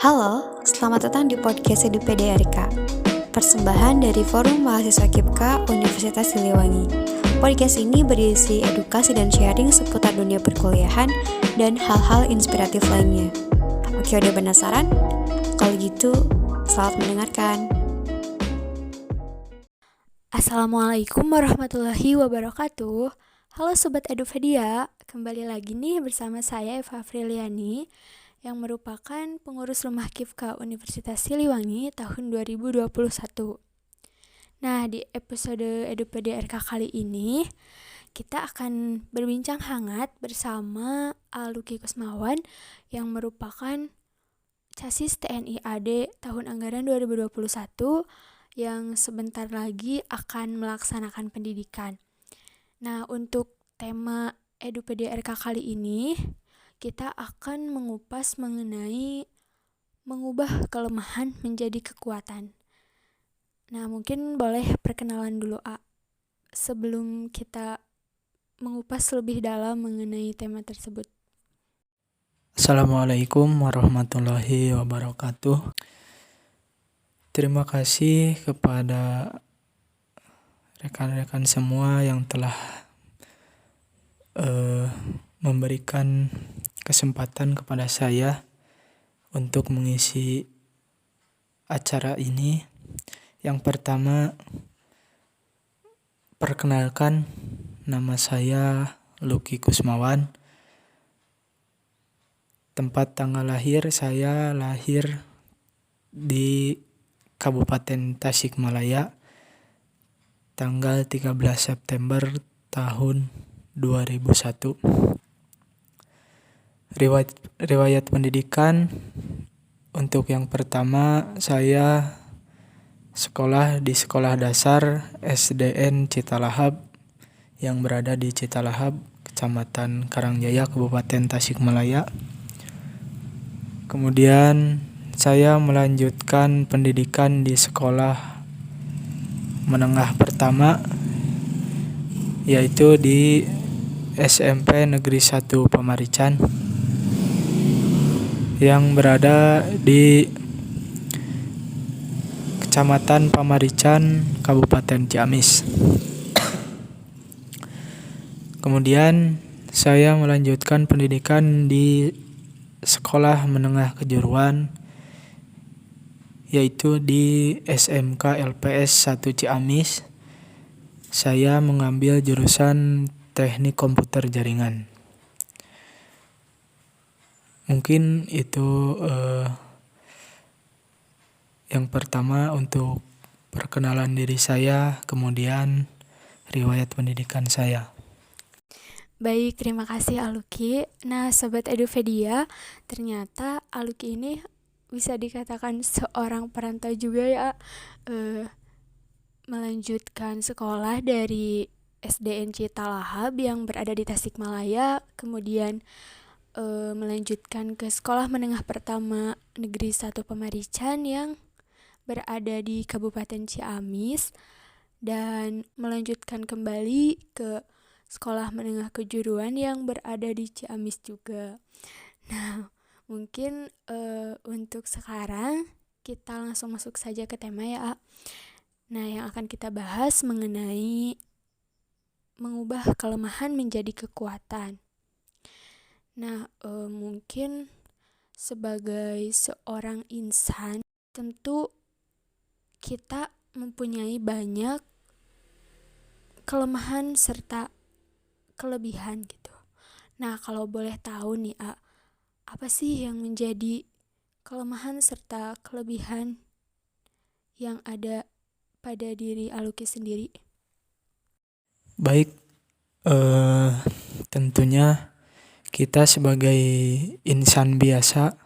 Halo, selamat datang di podcast EduPDRK, persembahan dari Forum Mahasiswa KIPKA Universitas Siliwangi. Podcast ini berisi edukasi dan sharing seputar dunia perkuliahan dan hal-hal inspiratif lainnya. Oke, udah penasaran? Kalau gitu, selamat mendengarkan. Assalamualaikum warahmatullahi wabarakatuh. Halo Sobat Edupedia, kembali lagi nih bersama saya Eva Apriliani yang merupakan pengurus rumah KIPKA Universitas Siliwangi tahun 2021. Nah, di episode Edupedia RK kali ini, kita akan berbincang hangat bersama Luki Kusmawan yang merupakan Casis TNI AD tahun anggaran 2021 yang sebentar lagi akan melaksanakan pendidikan. Nah, untuk tema Edupedia RK kali ini, kita akan mengupas mengenai mengubah kelemahan menjadi kekuatan. Nah, mungkin boleh perkenalan dulu, sebelum kita mengupas lebih dalam mengenai tema tersebut. Assalamualaikum warahmatullahi wabarakatuh. Terima kasih kepada rekan-rekan semua yang telah memberikan kesempatan kepada saya untuk mengisi acara ini. Yang pertama, perkenalkan, nama saya Luki Kusmawan. Tempat tanggal lahir, saya lahir di Kabupaten Tasikmalaya tanggal 13 September tahun 2001. Riwayat pendidikan, untuk yang pertama saya sekolah di Sekolah Dasar SDN Citalahap yang berada di Citalahap, Kecamatan Karangjaya, Kabupaten Tasikmalaya. Kemudian saya melanjutkan pendidikan di sekolah menengah pertama, yaitu di SMP Negeri 1 Pamarican yang berada di Kecamatan Pamarican, Kabupaten Ciamis. Kemudian saya melanjutkan pendidikan di Sekolah Menengah Kejuruan, yaitu di SMK LPS 1 Ciamis. Saya mengambil jurusan Teknik Komputer Jaringan. Mungkin itu yang pertama untuk perkenalan diri saya, kemudian riwayat pendidikan saya. Baik, terima kasih Aluki. Nah, Sobat Edupedia, ternyata Aluki ini bisa dikatakan seorang perantau juga ya, melanjutkan sekolah dari SDN Citalahap yang berada di Tasikmalaya, kemudian melanjutkan ke Sekolah Menengah Pertama Negeri 1 Pamarican yang berada di Kabupaten Ciamis, dan melanjutkan kembali ke Sekolah Menengah Kejuruan yang berada di Ciamis juga. Nah, mungkin untuk sekarang kita langsung masuk saja ke tema ya. Nah, yang akan kita bahas mengenai mengubah kelemahan menjadi kekuatan. Nah, mungkin sebagai seorang insan, tentu kita mempunyai banyak kelemahan serta kelebihan gitu. Nah, kalau boleh tahu nih, apa sih yang menjadi kelemahan serta kelebihan yang ada pada diri Aluki sendiri? Baik, tentunya kita sebagai insan biasa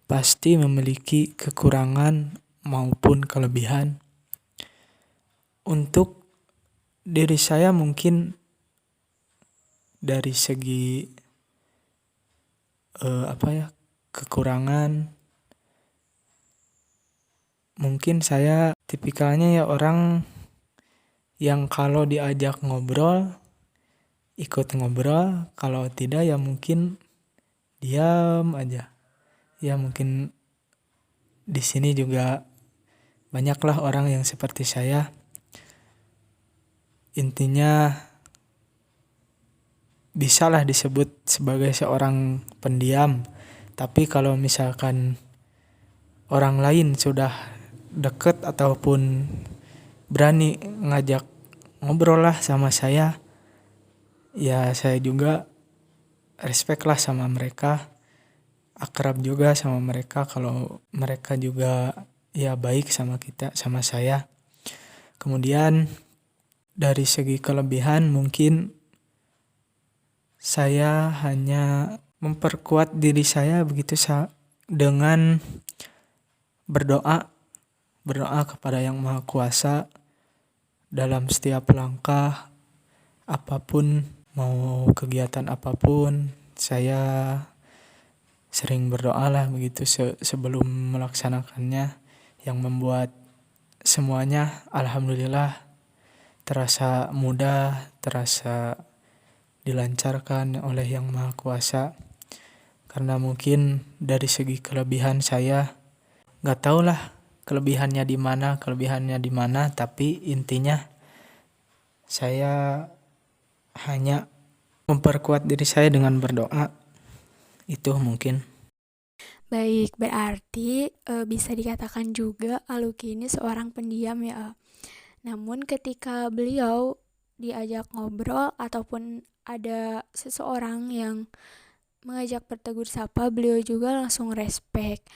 pasti memiliki kekurangan maupun kelebihan. Untuk diri saya mungkin dari segi kekurangan, mungkin saya tipikalnya ya orang yang kalau diajak ngobrol ikut ngobrol, kalau tidak ya mungkin diam aja. Ya mungkin di sini juga banyaklah orang yang seperti saya. Intinya bisalah disebut sebagai seorang pendiam. Tapi kalau misalkan orang lain sudah deket ataupun berani ngajak ngobrol lah sama saya, ya saya juga respect lah sama mereka, akrab juga sama mereka kalau mereka juga ya baik sama kita, sama saya. Kemudian dari segi kelebihan mungkin saya hanya memperkuat diri saya begitu dengan berdoa kepada Yang Maha Kuasa dalam setiap langkah apapun, mau kegiatan apapun, saya sering berdoa lah begitu sebelum melaksanakannya, yang membuat semuanya alhamdulillah terasa mudah, terasa dilancarkan oleh Yang Maha Kuasa. Karena mungkin dari segi kelebihan saya nggak tahu lah kelebihannya di mana, tapi intinya saya hanya memperkuat diri saya dengan berdoa. Itu mungkin. Baik, berarti bisa dikatakan juga Aluki ini seorang pendiam ya. Namun ketika beliau diajak ngobrol ataupun ada seseorang yang mengajak bertegur sapa, beliau juga langsung respect.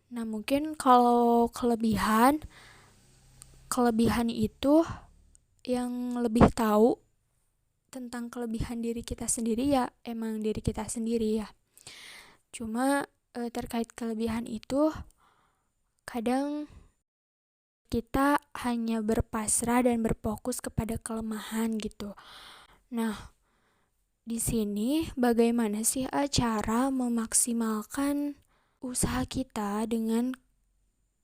Nah, mungkin kalau kelebihan itu yang lebih tahu tentang kelebihan diri kita sendiri ya emang diri kita sendiri ya. Cuma terkait kelebihan itu kadang kita hanya berpasrah dan berfokus kepada kelemahan gitu. Nah, di sini bagaimana sih cara memaksimalkan usaha kita dengan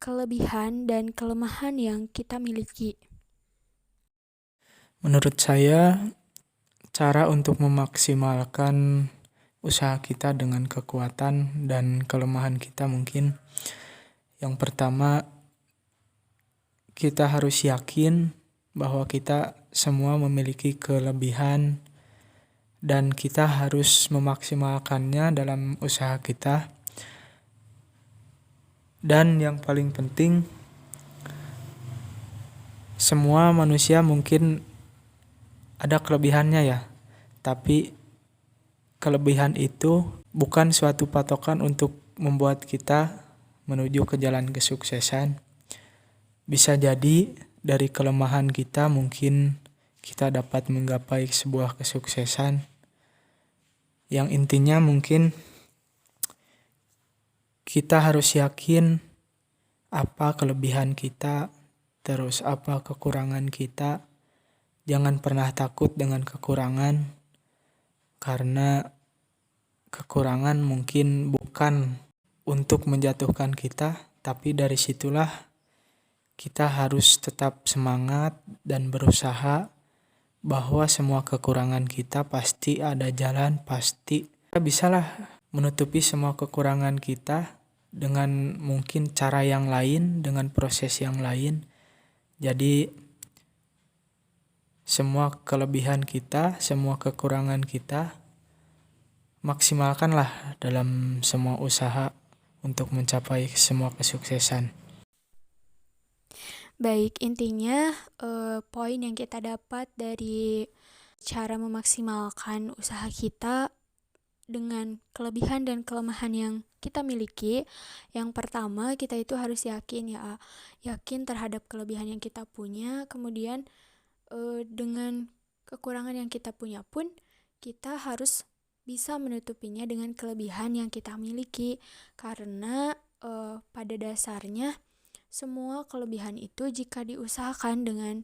kelebihan dan kelemahan yang kita miliki? Menurut saya, cara untuk memaksimalkan usaha kita dengan kekuatan dan kelemahan kita mungkin yang pertama, kita harus yakin bahwa kita semua memiliki kelebihan dan kita harus memaksimalkannya dalam usaha kita. Dan yang paling penting, semua manusia mungkin ada kelebihannya ya, tapi kelebihan itu bukan suatu patokan untuk membuat kita menuju ke jalan kesuksesan. Bisa jadi dari kelemahan kita mungkin kita dapat menggapai sebuah kesuksesan. Yang intinya mungkin kita harus yakin apa kelebihan kita, terus apa kekurangan kita. Jangan pernah takut dengan kekurangan, karena kekurangan mungkin bukan untuk menjatuhkan kita, tapi dari situlah kita harus tetap semangat dan berusaha bahwa semua kekurangan kita pasti ada jalan, pasti kita bisalah menutupi semua kekurangan kita dengan mungkin cara yang lain, dengan proses yang lain. Jadi semua kelebihan kita, semua kekurangan kita, maksimalkanlah dalam semua usaha untuk mencapai semua kesuksesan. Baik, intinya poin yang kita dapat dari cara memaksimalkan usaha kita dengan kelebihan dan kelemahan yang kita miliki. Yang pertama, kita itu harus yakin terhadap kelebihan yang kita punya. Kemudian dengan kekurangan yang kita punya pun kita harus bisa menutupinya dengan kelebihan yang kita miliki, karena pada dasarnya semua kelebihan itu jika diusahakan dengan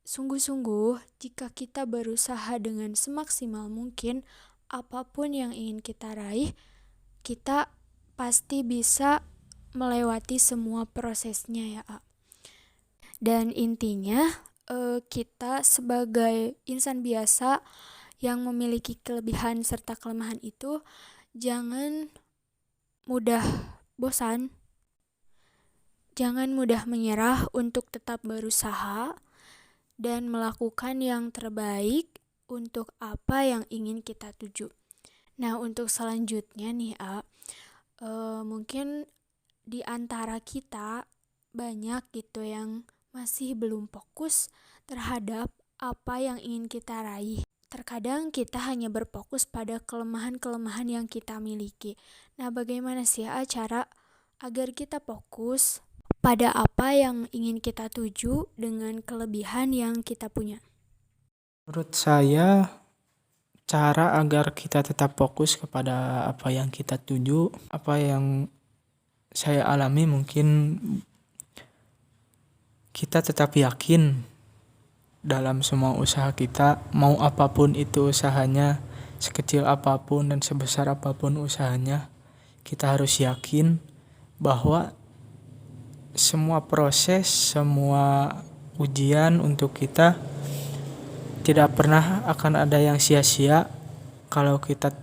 sungguh-sungguh, jika kita berusaha dengan semaksimal mungkin, apapun yang ingin kita raih, kita pasti bisa melewati semua prosesnya ya. Dan intinya kita sebagai insan biasa yang memiliki kelebihan serta kelemahan itu jangan mudah bosan Jangan mudah menyerah untuk tetap berusaha dan melakukan yang terbaik untuk apa yang ingin kita tuju. Nah, untuk selanjutnya nih, mungkin di antara kita banyak gitu yang masih belum fokus terhadap apa yang ingin kita raih. Terkadang kita hanya berfokus pada kelemahan-kelemahan yang kita miliki. Nah, bagaimana sih cara agar kita fokus pada apa yang ingin kita tuju dengan kelebihan yang kita punya? Menurut saya, cara agar kita tetap fokus kepada apa yang kita tuju, apa yang saya alami, mungkin kita tetap yakin dalam semua usaha kita, mau apapun itu usahanya, sekecil apapun dan sebesar apapun usahanya, kita harus yakin bahwa semua proses, semua ujian untuk kita tidak pernah akan ada yang sia-sia kalau kita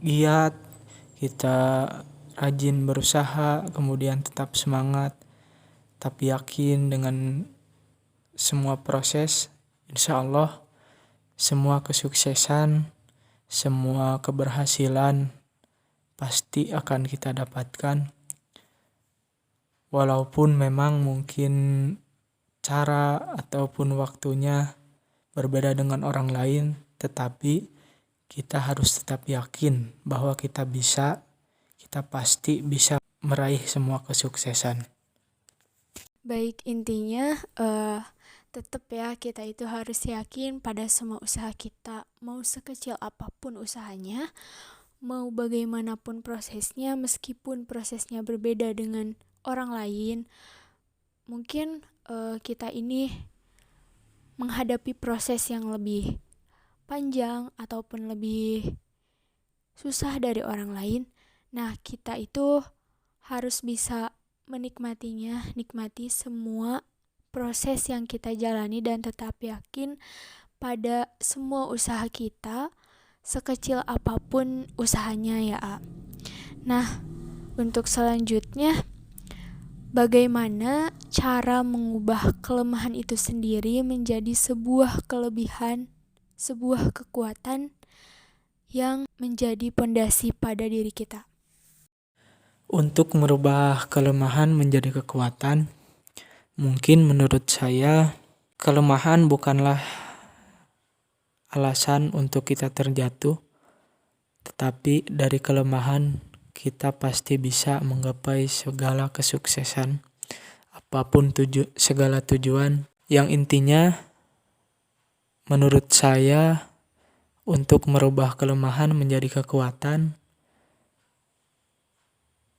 giat, kita rajin berusaha, kemudian tetap semangat, tapi yakin dengan semua proses. Insya Allah semua kesuksesan, semua keberhasilan pasti akan kita dapatkan. Walaupun memang mungkin cara ataupun waktunya berbeda dengan orang lain, tetapi kita harus tetap yakin bahwa kita pasti bisa meraih semua kesuksesan. Baik, intinya tetap ya kita itu harus yakin pada semua usaha kita, mau sekecil apapun usahanya, mau bagaimanapun prosesnya, meskipun prosesnya berbeda dengan orang lain. Mungkin kita ini menghadapi proses yang lebih panjang ataupun lebih susah dari orang lain. Nah, kita itu harus bisa menikmatinya, nikmati semua proses yang kita jalani dan tetap yakin pada semua usaha kita, sekecil apapun usahanya ya. Nah, untuk selanjutnya, bagaimana cara mengubah kelemahan itu sendiri menjadi sebuah kelebihan, sebuah kekuatan yang menjadi pondasi pada diri kita? Untuk merubah kelemahan menjadi kekuatan, mungkin menurut saya kelemahan bukanlah alasan untuk kita terjatuh, tetapi dari kelemahan kita pasti bisa menggapai segala kesuksesan, apapun segala tujuan. Yang intinya menurut saya untuk merubah kelemahan menjadi kekuatan,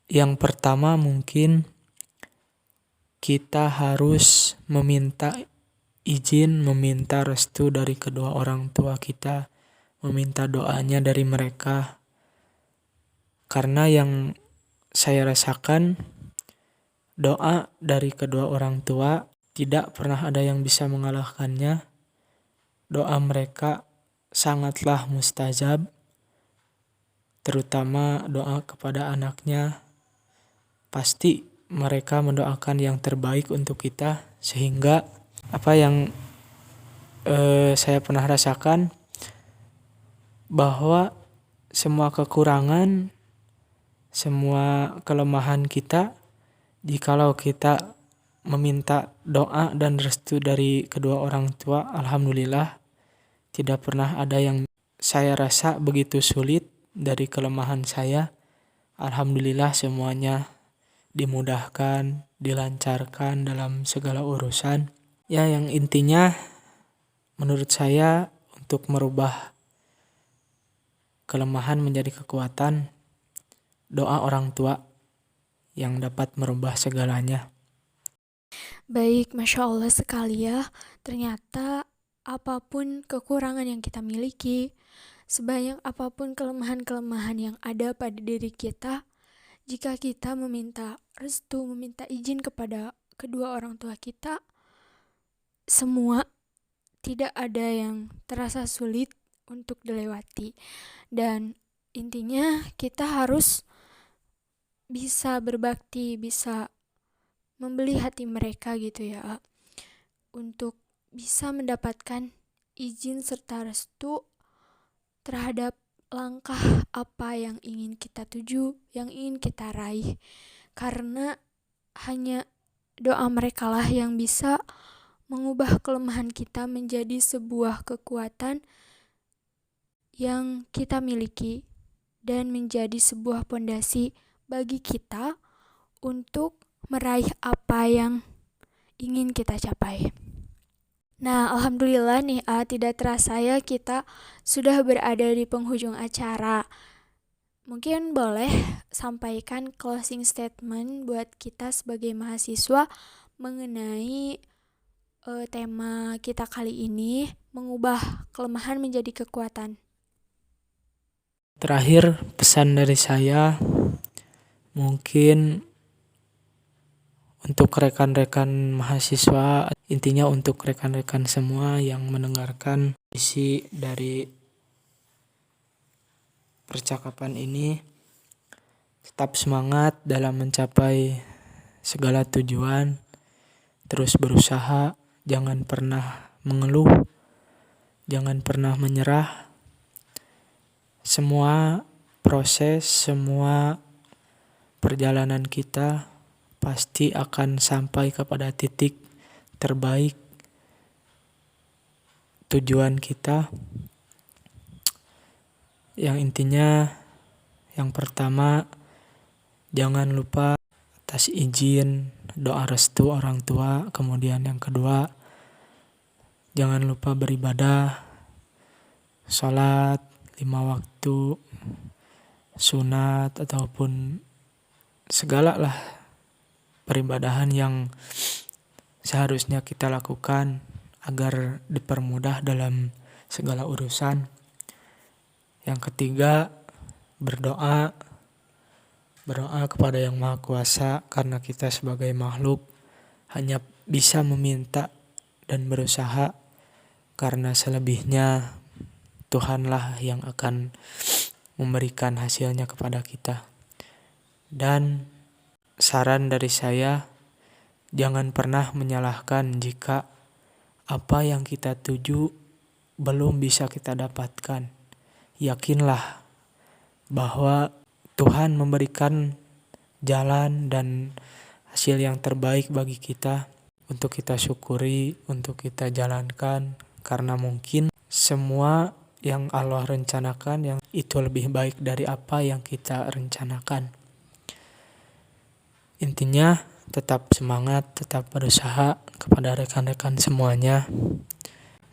yang pertama mungkin kita harus meminta izin, meminta restu dari kedua orang tua kita, meminta doanya dari mereka. Karena yang saya rasakan, doa dari kedua orang tua tidak pernah ada yang bisa mengalahkannya. Doa mereka sangatlah mustajab, terutama doa kepada anaknya. Pasti mereka mendoakan yang terbaik untuk kita, sehingga apa yang saya pernah rasakan, bahwa semua kekurangan, semua kelemahan kita, jikalau kita meminta doa dan restu dari kedua orang tua, alhamdulillah tidak pernah ada yang saya rasa begitu sulit dari kelemahan saya. Alhamdulillah semuanya dimudahkan, dilancarkan dalam segala urusan. Ya, yang intinya menurut saya untuk merubah kelemahan menjadi kekuatan, doa orang tua yang dapat merubah segalanya. Baik, Masya Allah sekali ya. Ternyata apapun kekurangan yang kita miliki, sebanyak apapun kelemahan-kelemahan yang ada pada diri kita, jika kita meminta restu, meminta izin kepada kedua orang tua kita, semua tidak ada yang terasa sulit untuk dilewati. Dan intinya kita harus bisa berbakti, bisa membeli hati mereka gitu ya, untuk bisa mendapatkan izin serta restu terhadap langkah apa yang ingin kita tuju, yang ingin kita raih. Karena hanya doa mereka lah yang bisa mengubah kelemahan kita menjadi sebuah kekuatan yang kita miliki dan menjadi sebuah pondasi bagi kita untuk meraih apa yang ingin kita capai. Nah, alhamdulillah nih, tidak terasa ya kita sudah berada di penghujung acara. Mungkin boleh sampaikan closing statement buat kita sebagai mahasiswa mengenai tema kita kali ini, mengubah kelemahan menjadi kekuatan. Terakhir, pesan dari saya mungkin untuk rekan-rekan mahasiswa, intinya untuk rekan-rekan semua yang mendengarkan isi dari percakapan ini, tetap semangat dalam mencapai segala tujuan, terus berusaha, jangan pernah mengeluh, jangan pernah menyerah. Semua proses, semua perjalanan kita pasti akan sampai kepada titik terbaik tujuan kita. Yang intinya, yang pertama, jangan lupa atas izin doa restu orang tua. Kemudian yang kedua, jangan lupa beribadah, sholat 5 waktu, sunat ataupun segala lah peribadahan yang seharusnya kita lakukan agar dipermudah dalam segala urusan. Yang ketiga, berdoa kepada Yang Maha Kuasa, karena kita sebagai makhluk hanya bisa meminta dan berusaha, karena selebihnya Tuhanlah yang akan memberikan hasilnya kepada kita. Dan saran dari saya, jangan pernah menyalahkan jika apa yang kita tuju belum bisa kita dapatkan. Yakinlah bahwa Tuhan memberikan jalan dan hasil yang terbaik bagi kita untuk kita syukuri, untuk kita jalankan, karena mungkin semua yang Allah rencanakan yang itu lebih baik dari apa yang kita rencanakan. Intinya, tetap semangat, tetap berusaha. Kepada rekan-rekan semuanya,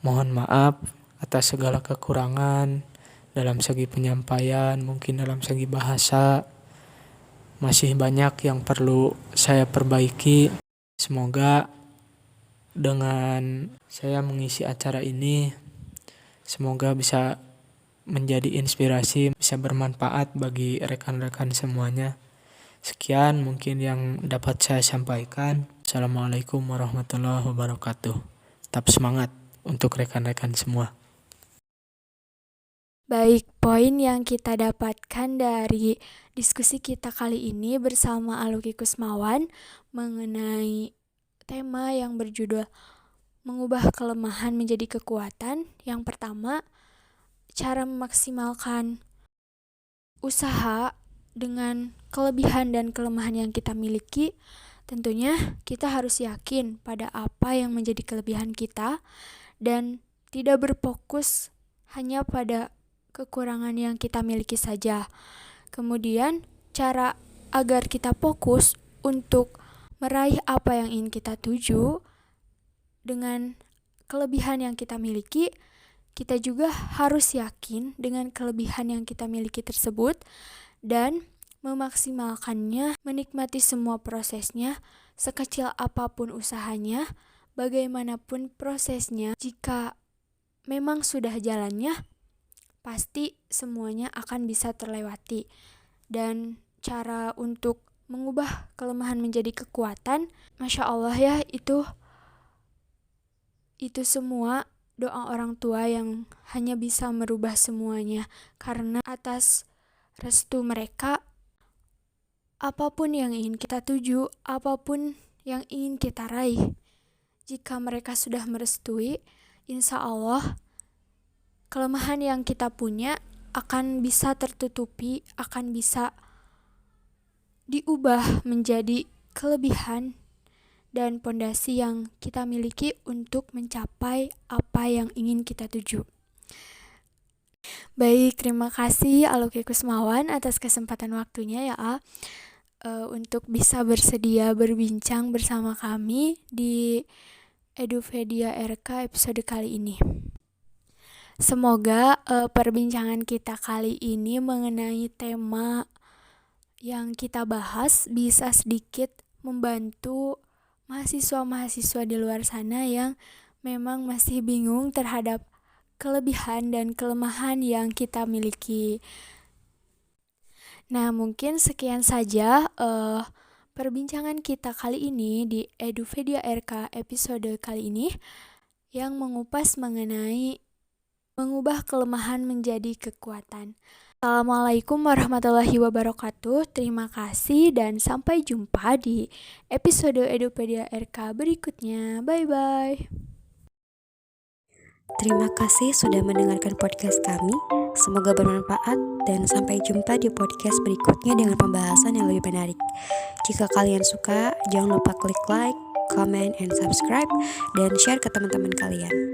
mohon maaf atas segala kekurangan dalam segi penyampaian, mungkin dalam segi bahasa. Masih banyak yang perlu saya perbaiki. Semoga dengan saya mengisi acara ini, semoga bisa menjadi inspirasi, bisa bermanfaat bagi rekan-rekan semuanya. Sekian mungkin yang dapat saya sampaikan. Assalamualaikum warahmatullahi wabarakatuh. Tetap semangat untuk rekan-rekan semua. Baik, poin yang kita dapatkan dari diskusi kita kali ini bersama Aluki Kusmawan mengenai tema yang berjudul mengubah kelemahan menjadi kekuatan. Yang pertama, cara memaksimalkan usaha dengan kelebihan dan kelemahan yang kita miliki. Tentunya kita harus yakin pada apa yang menjadi kelebihan kita dan tidak berfokus hanya pada kekurangan yang kita miliki saja. Kemudian cara agar kita fokus untuk meraih apa yang ingin kita tuju dengan kelebihan yang kita miliki, kita juga harus yakin dengan kelebihan yang kita miliki tersebut dan memaksimalkannya, menikmati semua prosesnya, sekecil apapun usahanya, bagaimanapun prosesnya. Jika memang sudah jalannya, pasti semuanya akan bisa terlewati. Dan cara untuk mengubah kelemahan menjadi kekuatan, Masya Allah ya, itu semua doa orang tua yang hanya bisa merubah semuanya. Karena atas restu mereka, apapun yang ingin kita tuju, apapun yang ingin kita raih. Jika mereka sudah merestui, insya Allah kelemahan yang kita punya akan bisa tertutupi, akan bisa diubah menjadi kelebihan dan pondasi yang kita miliki untuk mencapai apa yang ingin kita tuju. Baik, terima kasih Aluki Kusmawan atas kesempatan waktunya ya untuk bisa bersedia berbincang bersama kami di Edupedia RK episode kali ini. Semoga perbincangan kita kali ini mengenai tema yang kita bahas bisa sedikit membantu mahasiswa-mahasiswa di luar sana yang memang masih bingung terhadap kelebihan dan kelemahan yang kita miliki. Nah, mungkin sekian saja perbincangan kita kali ini di Edupedia RK episode kali ini yang mengupas mengenai mengubah kelemahan menjadi kekuatan. Assalamualaikum warahmatullahi wabarakatuh. Terima kasih dan sampai jumpa di episode Edupedia RK berikutnya. Bye-bye. Terima kasih sudah mendengarkan podcast kami. Semoga bermanfaat dan sampai jumpa di podcast berikutnya dengan pembahasan yang lebih menarik. Jika kalian suka, jangan lupa klik like, comment, and subscribe dan share ke teman-teman kalian.